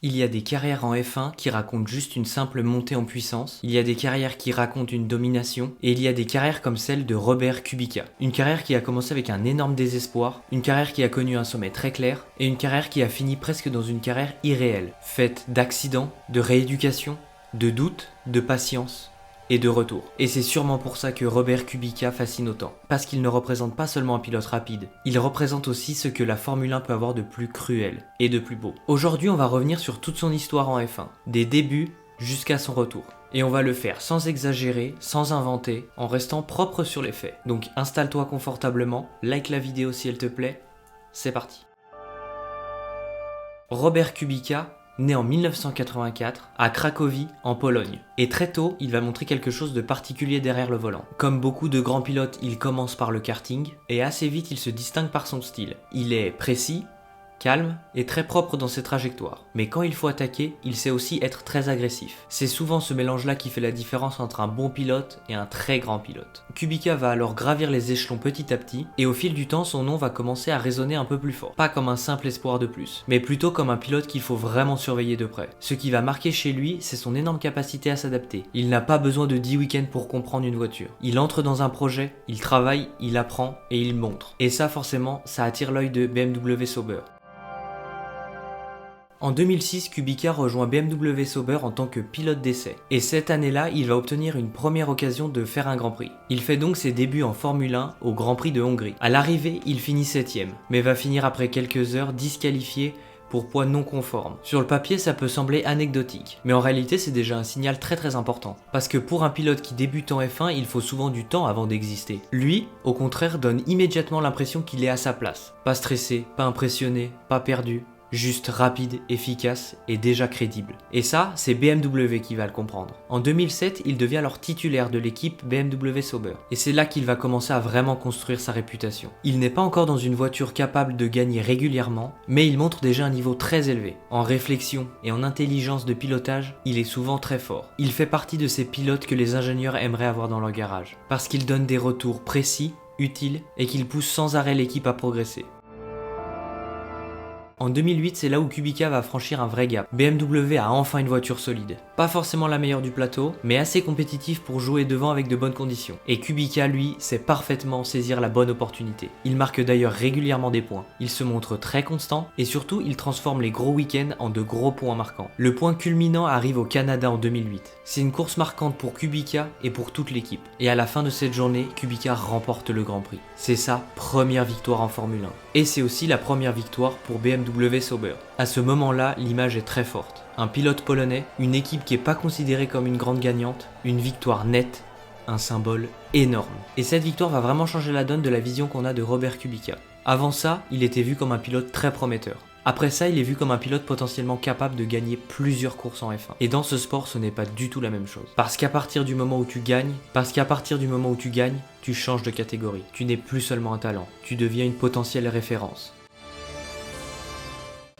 Il y a des carrières en F1 qui racontent juste une simple montée en puissance, il y a des carrières qui racontent une domination, et il y a des carrières comme celle de Robert Kubica. Une carrière qui a commencé avec un énorme désespoir, une carrière qui a connu un sommet très clair, et une carrière qui a fini presque dans une carrière irréelle, faite d'accidents, de rééducation, de doutes, de patience et de retour. Et c'est sûrement pour ça que Robert Kubica fascine autant. Parce qu'il ne représente pas seulement un pilote rapide, il représente aussi ce que la Formule 1 peut avoir de plus cruel et de plus beau. Aujourd'hui, on va revenir sur toute son histoire en F1, des débuts jusqu'à son retour. Et on va le faire sans exagérer, sans inventer, en restant propre sur les faits. Donc installe-toi confortablement, like la vidéo si elle te plaît, c'est parti. Robert Kubica, né en 1984 à Cracovie, en Pologne. Et très tôt, il va montrer quelque chose de particulier derrière le volant. Comme beaucoup de grands pilotes, il commence par le karting, et assez vite il se distingue par son style. Il est précis, calme et très propre dans ses trajectoires. Mais quand il faut attaquer, il sait aussi être très agressif. C'est souvent ce mélange-là qui fait la différence entre un bon pilote et un très grand pilote. Kubica va alors gravir les échelons petit à petit, et au fil du temps, son nom va commencer à résonner un peu plus fort. Pas comme un simple espoir de plus, mais plutôt comme un pilote qu'il faut vraiment surveiller de près. Ce qui va marquer chez lui, c'est son énorme capacité à s'adapter. Il n'a pas besoin de 10 week-ends pour comprendre une voiture. Il entre dans un projet, il travaille, il apprend et il montre. Et ça forcément, ça attire l'œil de BMW Sauber. En 2006, Kubica rejoint BMW Sauber en tant que pilote d'essai. Et cette année-là, il va obtenir une première occasion de faire un Grand Prix. Il fait donc ses débuts en Formule 1 au Grand Prix de Hongrie. À l'arrivée, il finit 7ème, mais va finir après quelques heures disqualifié pour poids non conforme. Sur le papier, ça peut sembler anecdotique, mais en réalité, c'est déjà un signal très important. Parce que pour un pilote qui débute en F1, il faut souvent du temps avant d'exister. Lui, au contraire, donne immédiatement l'impression qu'il est à sa place. Pas stressé, pas impressionné, pas perdu. Juste rapide, efficace et déjà crédible. Et ça, c'est BMW qui va le comprendre. En 2007, il devient alors titulaire de l'équipe BMW Sauber. Et c'est là qu'il va commencer à vraiment construire sa réputation. Il n'est pas encore dans une voiture capable de gagner régulièrement, mais il montre déjà un niveau très élevé. En réflexion et en intelligence de pilotage, il est souvent très fort. Il fait partie de ces pilotes que les ingénieurs aimeraient avoir dans leur garage. Parce qu'il donne des retours précis, utiles et qu'il pousse sans arrêt l'équipe à progresser. En 2008, c'est là où Kubica va franchir un vrai gap. BMW a enfin une voiture solide. Pas forcément la meilleure du plateau, mais assez compétitive pour jouer devant avec de bonnes conditions. Et Kubica, lui, sait parfaitement saisir la bonne opportunité. Il marque d'ailleurs régulièrement des points. Il se montre très constant, et surtout, il transforme les gros week-ends en de gros points marquants. Le point culminant arrive au Canada en 2008. C'est une course marquante pour Kubica et pour toute l'équipe. Et à la fin de cette journée, Kubica remporte le Grand Prix. C'est sa première victoire en Formule 1. Et c'est aussi la première victoire pour BMW Sauber. À ce moment-là, l'image est très forte. Un pilote polonais, une équipe qui n'est pas considérée comme une grande gagnante, une victoire nette, un symbole énorme. Et cette victoire va vraiment changer la donne de la vision qu'on a de Robert Kubica. Avant ça, il était vu comme un pilote très prometteur. Après ça, il est vu comme un pilote potentiellement capable de gagner plusieurs courses en F1. Et dans ce sport, ce n'est pas du tout la même chose. Parce qu'à partir du moment où tu gagnes, tu changes de catégorie. Tu n'es plus seulement un talent, tu deviens une potentielle référence.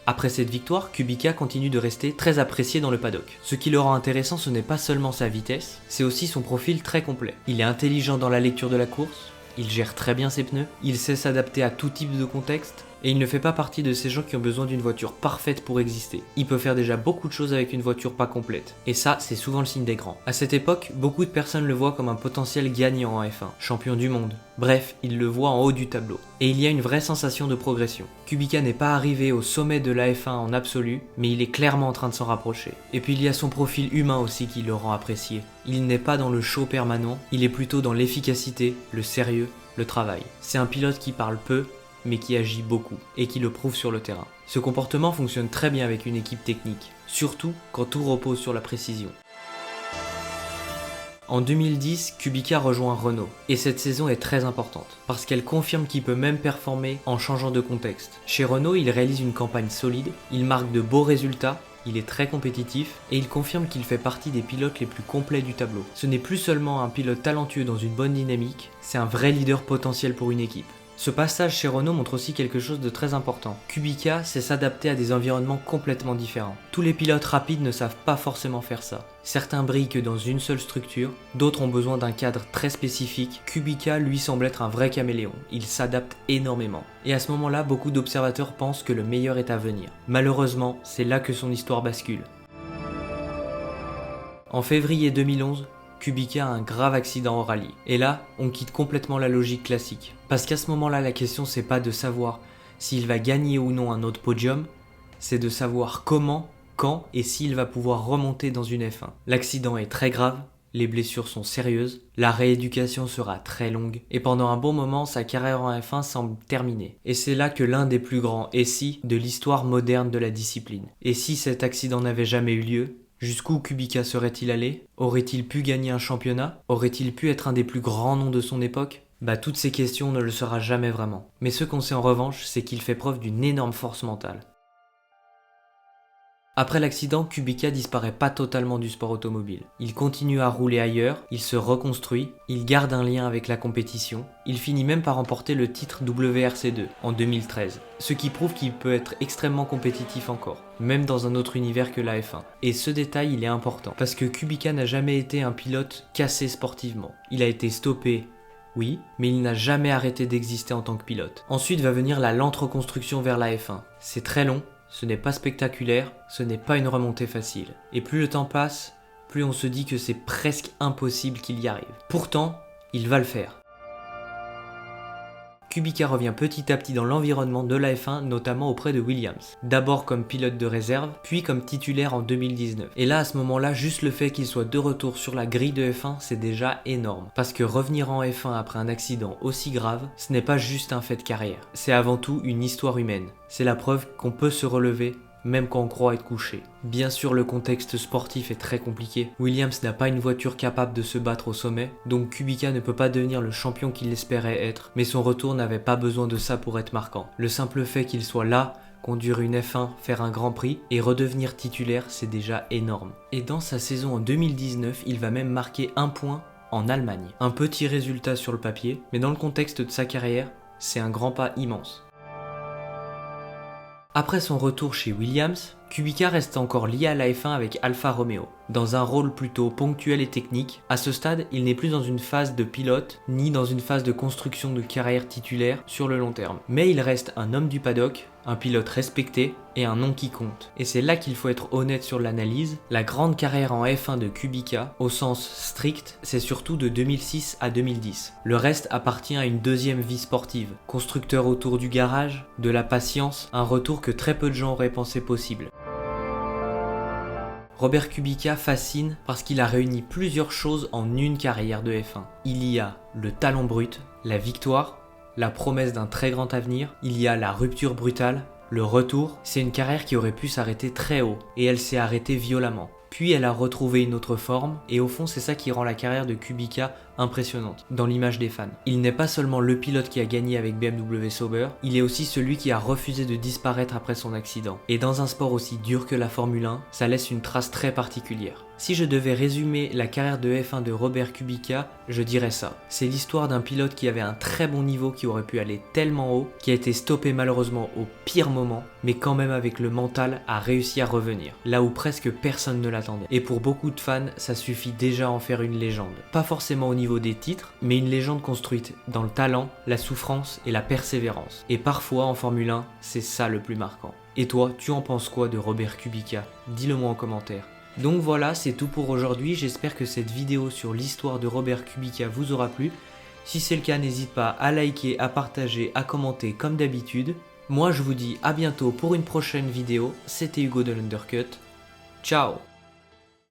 Après cette victoire, Kubica continue de rester très apprécié dans le paddock. Ce qui le rend intéressant, ce n'est pas seulement sa vitesse, c'est aussi son profil très complet. Il est intelligent dans la lecture de la course, il gère très bien ses pneus, il sait s'adapter à tout type de contexte, et il ne fait pas partie de ces gens qui ont besoin d'une voiture parfaite pour exister. Il peut faire déjà beaucoup de choses avec une voiture pas complète. Et ça, c'est souvent le signe des grands. À cette époque, beaucoup de personnes le voient comme un potentiel gagnant en F1, champion du monde. Bref, ils le voient en haut du tableau. Et il y a une vraie sensation de progression. Kubica n'est pas arrivé au sommet de la F1 en absolu, mais il est clairement en train de s'en rapprocher. Et puis il y a son profil humain aussi qui le rend apprécié. Il n'est pas dans le show permanent, il est plutôt dans l'efficacité, le sérieux, le travail. C'est un pilote qui parle peu, mais qui agit beaucoup, et qui le prouve sur le terrain. Ce comportement fonctionne très bien avec une équipe technique, surtout quand tout repose sur la précision. En 2010, Kubica rejoint Renault, et cette saison est très importante, parce qu'elle confirme qu'il peut même performer en changeant de contexte. Chez Renault, il réalise une campagne solide, il marque de beaux résultats, il est très compétitif, et il confirme qu'il fait partie des pilotes les plus complets du tableau. Ce n'est plus seulement un pilote talentueux dans une bonne dynamique, c'est un vrai leader potentiel pour une équipe. Ce passage chez Renault montre aussi quelque chose de très important. Kubica sait s'adapter à des environnements complètement différents. Tous les pilotes rapides ne savent pas forcément faire ça. Certains brillent que dans une seule structure, d'autres ont besoin d'un cadre très spécifique. Kubica, lui, semble être un vrai caméléon. Il s'adapte énormément. Et à ce moment-là, beaucoup d'observateurs pensent que le meilleur est à venir. Malheureusement, c'est là que son histoire bascule. En février 2011, Kubica a un grave accident au rallye. Et là, on quitte complètement la logique classique. Parce qu'à ce moment-là, la question c'est pas de savoir s'il va gagner ou non un autre podium, c'est de savoir comment, quand et s'il va pouvoir remonter dans une F1. L'accident est très grave, les blessures sont sérieuses, la rééducation sera très longue, et pendant un bon moment, sa carrière en F1 semble terminée. Et c'est là que l'un des plus grands « et si » de l'histoire moderne de la discipline. Et si cet accident n'avait jamais eu lieu, jusqu'où Kubica serait-il allé? Aurait-il pu gagner un championnat? Aurait-il pu être un des plus grands noms de son époque? Toutes ces questions ne le sera jamais vraiment. Mais ce qu'on sait en revanche, c'est qu'il fait preuve d'une énorme force mentale. Après l'accident, Kubica disparaît pas totalement du sport automobile. Il continue à rouler ailleurs, il se reconstruit, il garde un lien avec la compétition, il finit même par remporter le titre WRC2 en 2013, ce qui prouve qu'il peut être extrêmement compétitif encore, même dans un autre univers que la F1. Et ce détail, il est important, parce que Kubica n'a jamais été un pilote cassé sportivement. Il a été stoppé, oui, mais il n'a jamais arrêté d'exister en tant que pilote. Ensuite va venir la lente reconstruction vers la F1. C'est très long, ce n'est pas spectaculaire, ce n'est pas une remontée facile. Et plus le temps passe, plus on se dit que c'est presque impossible qu'il y arrive. Pourtant, il va le faire. Kubica revient petit à petit dans l'environnement de la F1, notamment auprès de Williams. D'abord comme pilote de réserve, puis comme titulaire en 2019. Et là, à ce moment-là, juste le fait qu'il soit de retour sur la grille de F1, c'est déjà énorme. Parce que revenir en F1 après un accident aussi grave, ce n'est pas juste un fait de carrière. C'est avant tout une histoire humaine. C'est la preuve qu'on peut se relever, même quand on croit être couché. Bien sûr, le contexte sportif est très compliqué. Williams n'a pas une voiture capable de se battre au sommet, donc Kubica ne peut pas devenir le champion qu'il espérait être, mais son retour n'avait pas besoin de ça pour être marquant. Le simple fait qu'il soit là, conduire une F1, faire un Grand Prix et redevenir titulaire, c'est déjà énorme. Et dans sa saison en 2019, il va même marquer un point en Allemagne. Un petit résultat sur le papier, mais dans le contexte de sa carrière, c'est un grand pas immense. Après son retour chez Williams, Kubica reste encore lié à la F1 avec Alfa Romeo, dans un rôle plutôt ponctuel et technique. À ce stade, il n'est plus dans une phase de pilote, ni dans une phase de construction de carrière titulaire sur le long terme. Mais il reste un homme du paddock, un pilote respecté et un nom qui compte. Et c'est là qu'il faut être honnête sur l'analyse. La grande carrière en F1 de Kubica, au sens strict, c'est surtout de 2006 à 2010. Le reste appartient à une deuxième vie sportive. Constructeur autour du garage, de la patience, un retour que très peu de gens auraient pensé possible. Robert Kubica fascine parce qu'il a réuni plusieurs choses en une carrière de F1. Il y a le talent brut, la victoire, la promesse d'un très grand avenir, il y a la rupture brutale, le retour. C'est une carrière qui aurait pu s'arrêter très haut et elle s'est arrêtée violemment. Puis elle a retrouvé une autre forme et au fond c'est ça qui rend la carrière de Kubica impressionnante dans l'image des fans. Il n'est pas seulement le pilote qui a gagné avec BMW Sauber, il est aussi celui qui a refusé de disparaître après son accident. Et dans un sport aussi dur que la Formule 1, ça laisse une trace très particulière. Si je devais résumer la carrière de F1 de Robert Kubica, je dirais ça. C'est l'histoire d'un pilote qui avait un très bon niveau, qui aurait pu aller tellement haut, qui a été stoppé malheureusement au pire moment, mais quand même avec le mental a réussi à revenir, là où presque personne ne l'attendait. Et pour beaucoup de fans, ça suffit déjà à en faire une légende. Pas forcément au niveau des titres, mais une légende construite dans le talent, la souffrance et la persévérance. Et parfois en Formule 1, c'est ça le plus marquant. Et toi, tu en penses quoi de Robert Kubica? Dis-le moi en commentaire. Donc voilà, c'est tout pour aujourd'hui, j'espère que cette vidéo sur l'histoire de Robert Kubica vous aura plu. Si c'est le cas, n'hésite pas à liker, à partager, à commenter comme d'habitude. Moi je vous dis à bientôt pour une prochaine vidéo, c'était Hugo de l'Undercut, ciao.